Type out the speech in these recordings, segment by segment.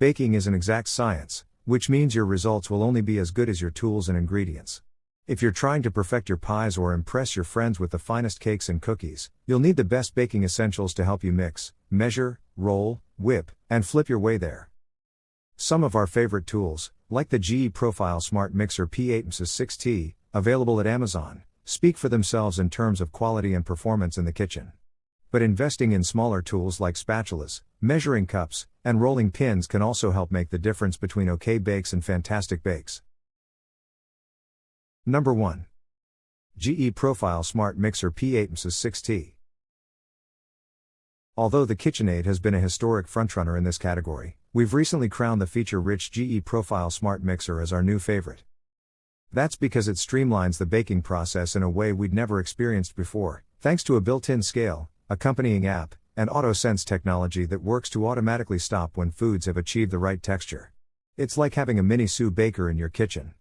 Baking is an exact science, which means your results will only be as good as your tools and ingredients. If you're trying to perfect your pies or impress your friends with the finest cakes and cookies, you'll need the best baking essentials to help you mix, measure, roll, whip, and flip your way there. Some of our favorite tools, like the GE Profile Smart Mixer P8-6T, available at Amazon, speak for themselves in terms of quality and performance in the kitchen. But investing in smaller tools like spatulas, measuring cups, and rolling pins can also help make the difference between okay bakes and fantastic bakes. Number 1. GE Profile Smart Mixer P8-6T. Although the KitchenAid has been a historic frontrunner in this category, we've recently crowned the feature-rich GE Profile Smart Mixer as our new favorite. That's because it streamlines the baking process in a way we'd never experienced before, thanks to a built-in scale, accompanying app, and auto-sense technology that works to automatically stop when foods have achieved the right texture. It's like having a mini sous baker in your kitchen.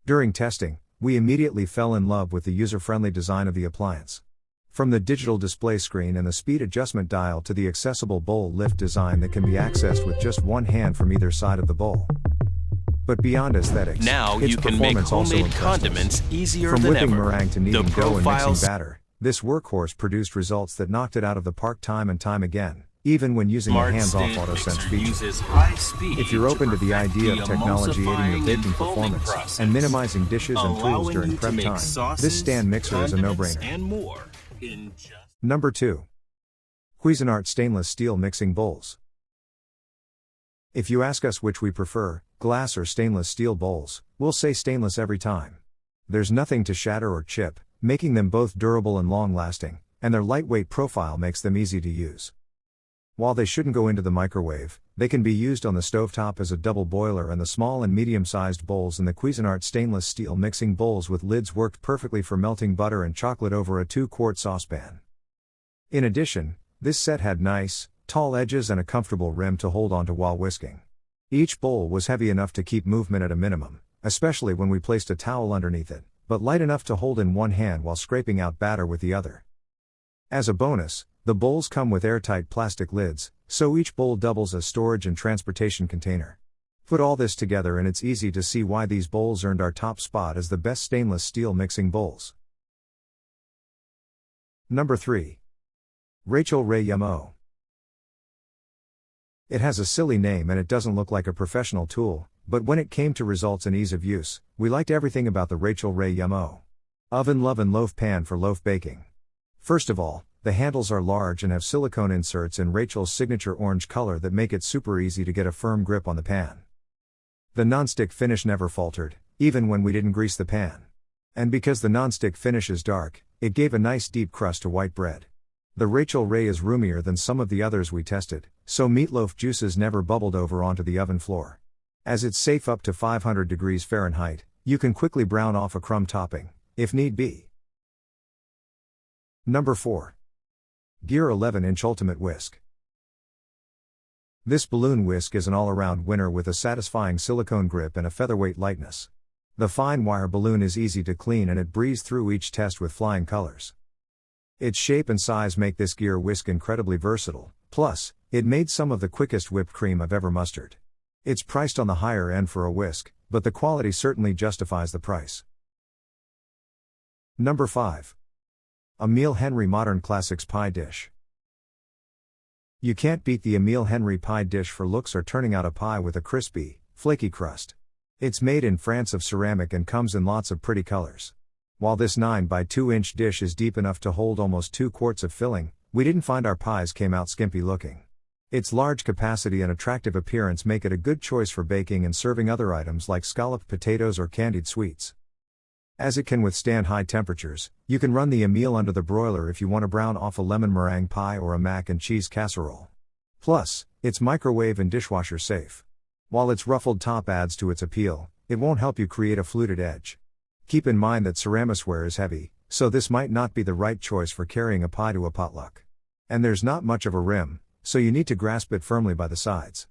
During testing, we immediately fell in love with the user-friendly design of the appliance. From the digital display screen and the speed adjustment dial to the accessible bowl lift design that can be accessed with just one hand from either side of the bowl. But beyond aesthetics, now its you can make performance also homemade impressed us. condiments easier From than whipping ever. meringue to kneading dough and Profiles mixing batter, this workhorse produced results that knocked it out of the park time and time again, even when using a Smart hands-off stand auto-sense mixer feature. uses high speed If you're open to the idea of the technology aiding your emulsifying baking and foaming performance process, and minimizing dishes and tools allowing during you to prep make time, sauces, this stand mixer is a condiments, no-brainer. and more in just Number 2. Cuisinart Stainless Steel Mixing Bowls. If you ask us which we prefer, glass or stainless steel bowls, we'll say stainless every time. There's nothing to shatter or chip, making them both durable and long-lasting, and their lightweight profile makes them easy to use. While they shouldn't go into the microwave, they can be used on the stovetop as a double boiler, and the small and medium-sized bowls in the Cuisinart stainless steel mixing bowls with lids worked perfectly for melting butter and chocolate over a 2-quart saucepan. In addition, this set had nice, tall edges and a comfortable rim to hold onto while whisking. Each bowl was heavy enough to keep movement at a minimum, especially when we placed a towel underneath it, but light enough to hold in one hand while scraping out batter with the other. As a bonus, the bowls come with airtight plastic lids, so each bowl doubles as storage and transportation container. Put all this together and it's easy to see why these bowls earned our top spot as the best stainless steel mixing bowls. Number 3. Rachael Ray Yum-O. It has a silly name and it doesn't look like a professional tool, but when it came to results and ease of use, we liked everything about the Rachael Ray Yum-O. Oven loaf pan for loaf baking. First of all, the handles are large and have silicone inserts in Rachel's signature orange color that make it super easy to get a firm grip on the pan. The nonstick finish never faltered, even when we didn't grease the pan. And because the nonstick finish is dark, it gave a nice deep crust to white bread. The Rachael Ray is roomier than some of the others we tested, so meatloaf juices never bubbled over onto the oven floor. As it's safe up to 500 degrees Fahrenheit, you can quickly brown off a crumb topping, if need be. Number 4. Gear 11-inch Ultimate Whisk. This balloon whisk is an all-around winner with a satisfying silicone grip and a featherweight lightness. The fine wire balloon is easy to clean and it breezed through each test with flying colors. Its shape and size make this gear whisk incredibly versatile, plus, it made some of the quickest whipped cream I've ever mustered. It's priced on the higher end for a whisk, but the quality certainly justifies the price. Number 5. Emile Henry Modern Classics Pie Dish. You can't beat the Emile Henry pie dish for looks or turning out a pie with a crispy, flaky crust. It's made in France of ceramic and comes in lots of pretty colors. While this 9 by 2-inch dish is deep enough to hold almost 2 quarts of filling, we didn't find our pies came out skimpy looking. Its large capacity and attractive appearance make it a good choice for baking and serving other items like scalloped potatoes or candied sweets. As it can withstand high temperatures, you can run the Emile under the broiler if you want to brown off a lemon meringue pie or a mac and cheese casserole. Plus, it's microwave and dishwasher safe. While its ruffled top adds to its appeal, it won't help you create a fluted edge. Keep in mind that ceramiceware is heavy, so this might not be the right choice for carrying a pie to a potluck. And there's not much of a rim, so you need to grasp it firmly by the sides.